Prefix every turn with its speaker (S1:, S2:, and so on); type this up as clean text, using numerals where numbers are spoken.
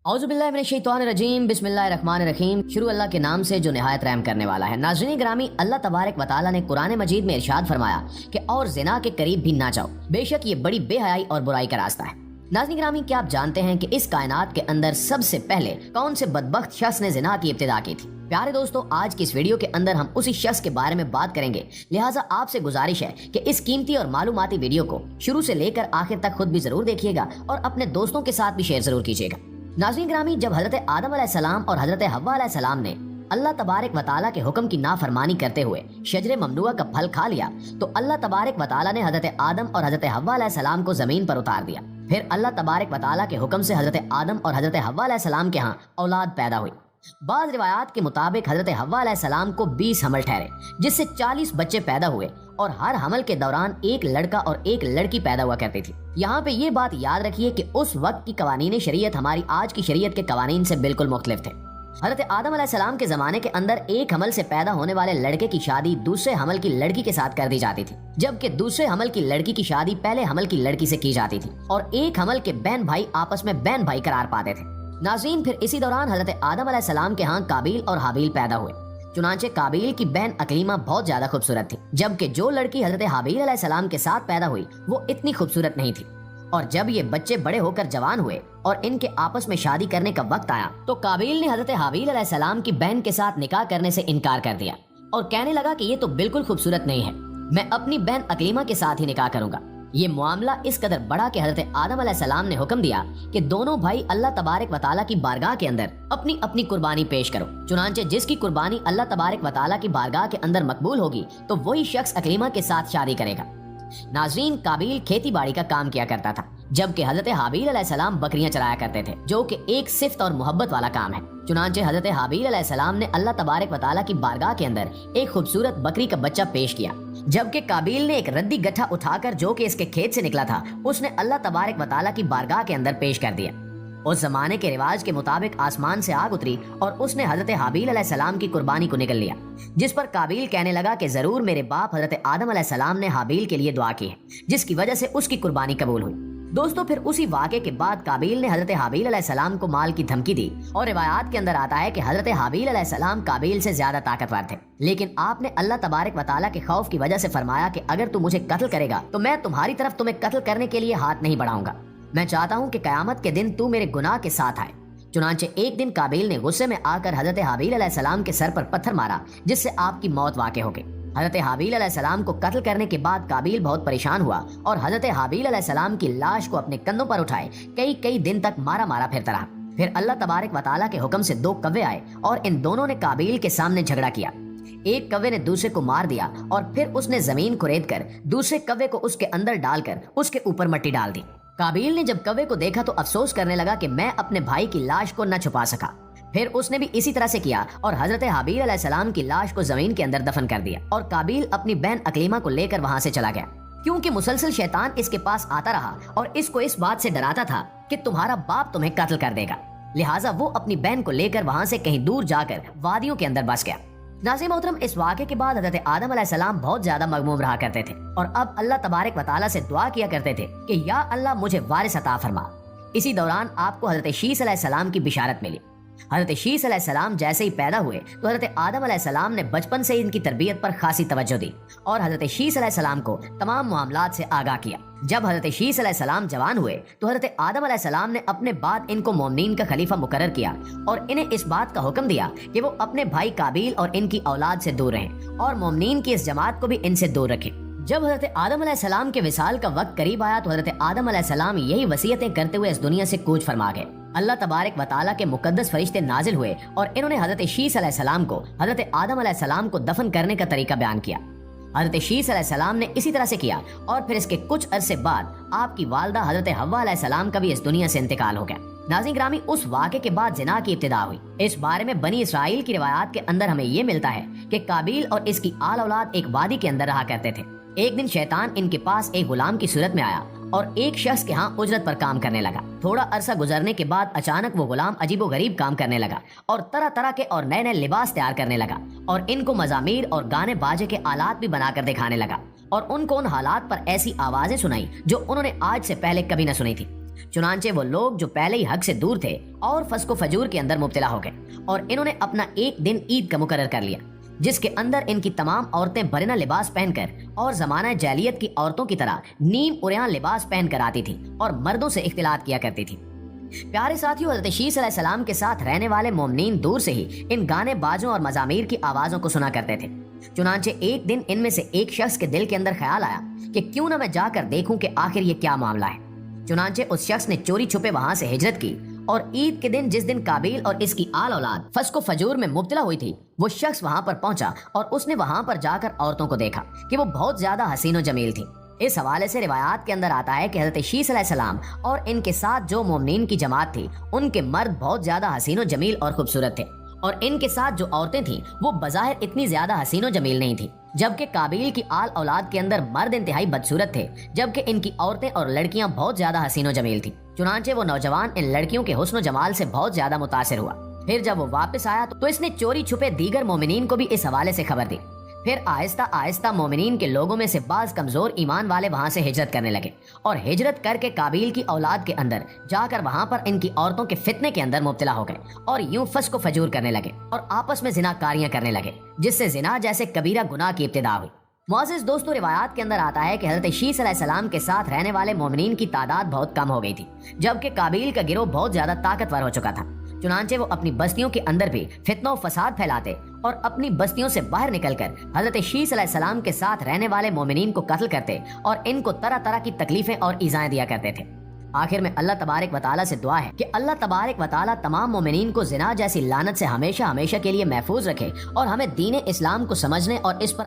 S1: औज़ुबिल्लाहि मिनश्शैतानिर्रजीम बिस्मिल्लाहिर्रहमानिर्रहीम। शुरू अल्लाह के नाम से जो निहायत रहम करने वाला है। नाज़रीन ग्रामी, अल्लाह तबारक व तआला ने कुरान मजीद में इरशाद फरमाया कि और ज़िना के करीब भी ना जाओ, बेशक ये बड़ी बेहयाई और बुराई का रास्ता है। नाज़रीन ग्रामी, क्या आप जानते हैं कि इस कायनात के अंदर सबसे पहले कौन से बदबख्त शख्स ने ज़िना की इब्तिदा की थी? प्यारे दोस्तों, आज की इस वीडियो के अंदर हम उसी शख्स के बारे में बात करेंगे। लिहाजा आपसे गुजारिश है कि इस कीमती और मालूमाती वीडियो को शुरू से लेकर आखिर तक खुद भी जरूर देखिएगा और अपने दोस्तों के साथ भी शेयर जरूर कीजिएगा। नाज़रीन ग्रामी, जब हजरत आदम अलैहिस्सलाम और हजरत हव्वा अलैहिस्सलाम ने अल्लाह तबारक व तआला के हुक्म की नाफरमानी करते हुए शजरे ममनुआ का फल खा लिया, तो अल्लाह तबारक व तआला ने हजरत आदम और हजरत हव्वा अलैहिस्सलाम को जमीन पर उतार दिया। फिर अल्लाह तबारक व तआला के हुक्म से हजरत आदम और हजरत हव्वा अलैहिस्सलाम के यहाँ औलाद पैदा हुई। बाज़ रिवायात के मुताबिक हजरत हव्वा अलैहिस्सलाम को 20 हमल ठहरे, जिससे 40 बच्चे पैदा हुए और हर हमल के दौरान एक लड़का और एक लड़की पैदा हुआ करती थी। यहाँ पे ये बात याद रखिए कि उस वक्त की कवानीन शरीयत हमारी आज की शरीयत के कवानीन से बिल्कुल मुख्तलिफ थे। हजरत आदम अलैहिस्सलाम के जमाने के अंदर एक हमल से पैदा होने वाले लड़के की शादी दूसरे हमल की लड़की के साथ कर दी जाती थी, जबकि दूसरे हमल की लड़की की शादी पहले हमल की लड़की से की जाती थी और एक हमल के बहन भाई आपस में बहन भाई करार पाते थे। नाज़रीन, फिर इसी दौरान हजरत आदम अलैहिस्सलाम के यहाँ काबिल और हाबिल पैदा हुए। चुनांचे काबिल की बहन अकलीमा बहुत ज्यादा खूबसूरत थी, जबकि जो लड़की हजरत हाबिल अलैहिस्सलाम के साथ पैदा हुई वो इतनी खूबसूरत नहीं थी। और जब ये बच्चे बड़े होकर जवान हुए और इनके आपस में शादी करने का वक्त आया, तो काबिल ने हजरत हाबिल अलैहिस्सलाम की बहन के साथ निकाह करने से इनकार कर दिया और कहने लगा कि ये तो बिल्कुल खूबसूरत नहीं है, मैं अपनी बहन अकलीमा के साथ ही निकाह करूंगा। ये मामला इस कदर बड़ा कि हजरत आदम अलैहिस्सलाम ने हुक्म दिया कि दोनों भाई अल्लाह तबारक व तआला की बारगाह के अंदर अपनी अपनी कुर्बानी पेश करो। चुनांचे जिसकी कुर्बानी अल्लाह तबारक व तआला की बारगाह के अंदर मकबूल होगी तो वही शख्स अकलीमा के साथ शादी करेगा। नाज़रीन, काबिल खेती बाड़ी का काम किया करता था, जबकि हजरत हाबिल अलैहिस्सलाम बकरियां चराया करते थे, जो कि एक सिफ्त और मोहब्बत वाला काम है। चुनांचे हजरत हाबिल अलैहिस्सलाम ने अल्लाह तबारक व तआला की बारगाह के अंदर एक खूबसूरत बकरी का बच्चा पेश किया, जबकि काबिल ने एक रद्दी गट्ठा उठाकर जो कि इसके खेत से निकला था उसने अल्लाह तबारक व तआला की बारगाह के अंदर पेश कर दिया। उस जमाने के रिवाज के मुताबिक आसमान से आग उतरी और उसने हजरत हाबिल अलैहिस्सलाम की कुर्बानी को निगल लिया, जिस पर काबिल कहने लगा कि जरूर मेरे बाप हजरत आदम अलैहिस्सलाम ने हाबिल के लिए दुआ की है, जिसकी वजह से उसकी कुर्बानी कबूल हुई। दोस्तों, फिर उसी वाक़े के बाद काबिल ने हजरत हाबिल अलैहिस्सलाम को माल की धमकी दी और रिवायात के अंदर आता है कि हजरत हाबिल अलैहिस्सलाम काबिल से ज्यादा ताकतवर थे, लेकिन आपने अल्लाह तबारक व तआला के खौफ की वजह से फरमाया कि अगर तू मुझे कत्ल करेगा तो मैं तुम्हारी तरफ तुम्हें कत्ल करने के लिए हाथ नहीं बढ़ाऊंगा। मैं चाहता हूँ कि कयामत के दिन तू मेरे गुनाह के साथ आए। चुनांचे एक दिन काबिल ने गुस्से में आकर हजरत हाबिल अलैहिस्सलाम के सर पर पत्थर मारा, जिससे आपकी मौत वाक़ई हो गई। हजरत हाबिल अलैहिस्सलाम को कत्ल करने के बाद काबिल बहुत परेशान हुआ और हजरत हाबिल अलैहिस्सलाम की लाश को अपने कंधों पर उठाए कई कई दिन तक मारा मारा फिरता रहा। फिर अल्लाह तबारक व तआला के हुक्म से 2 कव्वे आए और इन दोनों ने काबिल के सामने झगड़ा किया। एक कव्वे ने दूसरे को मार दिया और फिर उसने जमीन खुरेद कर दूसरे कव्वे को उसके अंदर डालकर उसके ऊपर मिट्टी डाल दी। काबिल ने जब कव्वे को देखा तो अफसोस करने लगा कि मैं अपने भाई की लाश को न छुपा सका। फिर उसने भी इसी तरह से किया और हजरत हाबिल अलैहिस्सलाम की लाश को जमीन के अंदर दफन कर दिया और काबिल अपनी बहन अकलीमा को लेकर वहां से चला गया, क्योंकि मुसलसल शैतान इसके पास आता रहा और इसको इस बात से डराता था कि तुम्हारा बाप तुम्हें कत्ल कर देगा। लिहाजा वो अपनी बहन को लेकर वहां से कहीं दूर जाकर वादियों के अंदर बस गया। नाज़रीन मोहतरम, इस वाक़े के बाद हजरत आदम अलैहिस्सलाम बहुत ज्यादा मगमूम रहा करते थे और अब अल्लाह तबारक व तआला से दुआ किया करते थे कि या अल्लाह मुझे वारिस अता फरमा। इसी दौरान आपको हजरत शीस अलैहिस्सलाम की बिशारत मिली। हजरत शीस अलैहिस्सलाम जैसे ही पैदा हुए तो हजरत आदम अलैहिस्सलाम ने बचपन से इनकी तरबियत पर खासी तवज्जो दी और हजरत शीस अलैहिस्सलाम को तमाम मामलात से आगाह किया। जब हजरत शीस अलैहिस्सलाम जवान हुए तो हजरत आदम अलैहिस्सलाम ने अपने बाद इनको मोमिनीन का खलीफा मुकर्रर किया और इन्हें इस बात का हुक्म दिया कि वो अपने भाई काबिल और इनकी औलाद से दूर रहें और मोमिनीन की इस जमात को भी इनसे दूर रखें। जब हजरत आदम अलैहिस्सलाम के विसाल का वक्त करीब आया तो हजरत आदम अलैहिस्सलाम यही वसीयतें करते हुए इस दुनिया से कूच फरमा गए। अल्लाह तबारक व तआला के मुकद्दस फरिश्ते नाजिल हुए और इन्होंने हजरत शीस अलैहिस्सलाम को हजरत आदम अलैहिस्सलाम को दफन करने का तरीका बयान किया। हजरत शीस अलैहिस्सलाम ने इसी तरह से किया और फिर इसके कुछ अरसे बाद आपकी वालदा हजरत हव्वा अलैहिस्सलाम का भी इस दुनिया से इंतकाल हो गया। नाज़रीन ग्रामी, उस वाक़े के बाद ज़िना की इब्तिदा हुई। इस बारे में बनी इसराइल की रिवायात के अंदर हमें ये मिलता है कि काबिल और इसकी आल औलाद एक वादी के अंदर रहा करते थे। एक दिन शैतान इनके पास एक गुलाम की सूरत में आया और एक शख्स के यहाँ उजरत पर काम करने लगा। थोड़ा अरसा गुजरने के बाद अचानक वो गुलाम अजीबो गरीब काम करने लगा और तरह तरह के और नए नए लिबास तैयार करने लगा और इनको मजामीर और गाने बाजे के आलात भी बनाकर दिखाने लगा और उनको उन हालात पर ऐसी आवाजें सुनाई जो उन्होंने आज से पहले कभी न सुनी थी। चुनांचे वो लोग जो पहले ही हक से दूर थे और फस्को फजूर के अंदर मुब्तला हो गए और इन्होंने अपना एक दिन ईद का मुकर्रर कर लिया जिसके अंदर इनकी तमाम औरतें बरना लिबास पहनकर और जमाना जैलियत की औरतों की तरह नीम उरियान लिबास पहनकर आती थी और मर्दों से इख्तिलात किया करती थी। प्यारे साथियों, हज़रत शीस अलैहिस्सलाम के साथ रहने वाले मोमिनीन दूर से ही इन गाने बाजों और मजामीर की आवाजों को सुना करते थे। चुनांचे एक दिन इनमें से एक शख्स के दिल के अंदर ख्याल आया कि क्यों ना मैं जाकर देखूं कि आखिर ये क्या मामला है। चुनांचे उस शख्स ने चोरी छुपे वहां से हिजरत की और ईद के दिन जिस दिन काबिल और इसकी आल औलाद फस्को फजूर में मुब्तला हुई थी, वो शख्स वहां पर पहुंचा और उसने वहां पर जाकर औरतों को देखा कि वो बहुत ज्यादा हसीन और जमील थी। इस हवाले से रिवायात के अंदर आता है कि हज़रत शीस अलैहिस्सलाम और इनके साथ जो मोमिनीन की जमात थी, उनके मर्द बहुत ज्यादा हसीन और जमील और खूबसूरत थे और इनके साथ जो औरतें थीं वो बज़ाहिर इतनी ज्यादा हसीन और जमील नहीं थी। जबकि काबिल की आल औलाद के अंदर मर्द इंतहाई बदसूरत थे, जबकि इनकी औरतें और लड़कियां बहुत ज्यादा हसीन और जमील थी। चुनांचे वो नौजवान इन लड़कियों के हुस्न और जमाल से बहुत ज्यादा मुतासिर हुआ। फिर जब वो वापस आया तो इसने चोरी छुपे दीगर मोमिनीन को भी इस हवाले से खबर दी। फिर आहिस्ता आहिस्ता मोमिनीन के लोगों में से बाज कमजोर ईमान वाले वहां से हिजरत करने लगे और हिजरत करके काबिल की औलाद के अंदर जाकर वहां पर इनकी औरतों के फितने के अंदर मुब्तला हो गए और यूं फस्को फजूर करने लगे और आपस में जिनाकारियां करने लगे, जिससे जिना जैसे कबीरा गुनाह की इब्तिदा हुई। मुअज़्ज़िज़ दोस्तों, रिवायात के अंदर आता है कि हज़रत शीस अलैहिस्सलाम के साथ रहने वाले मोमिनीन की तादाद बहुत कम हो गई थी, जबकि काबिल का गिरोह बहुत ज्यादा ताकतवर हो चुका था। चुनांचे वो अपनी बस्तियों के अंदर भी फितना और फसाद फैलाते और अपनी बस्तियों से बाहर निकलकर हज़रत शीस अलैहिस्सलाम के साथ रहने वाले मोमिनीन को कत्ल करते और इनको तरह तरह की तकलीफें और ईज़ाएं दिया करते थे। आखिर में अल्लाह तबारक व तआला से दुआ है कि अल्लाह तबारक व तआला तमाम मोमिनीन को जिना जैसी लानत से हमेशा हमेशा के लिए महफूज रखे और हमें दीन इस्लाम को समझने और इस पर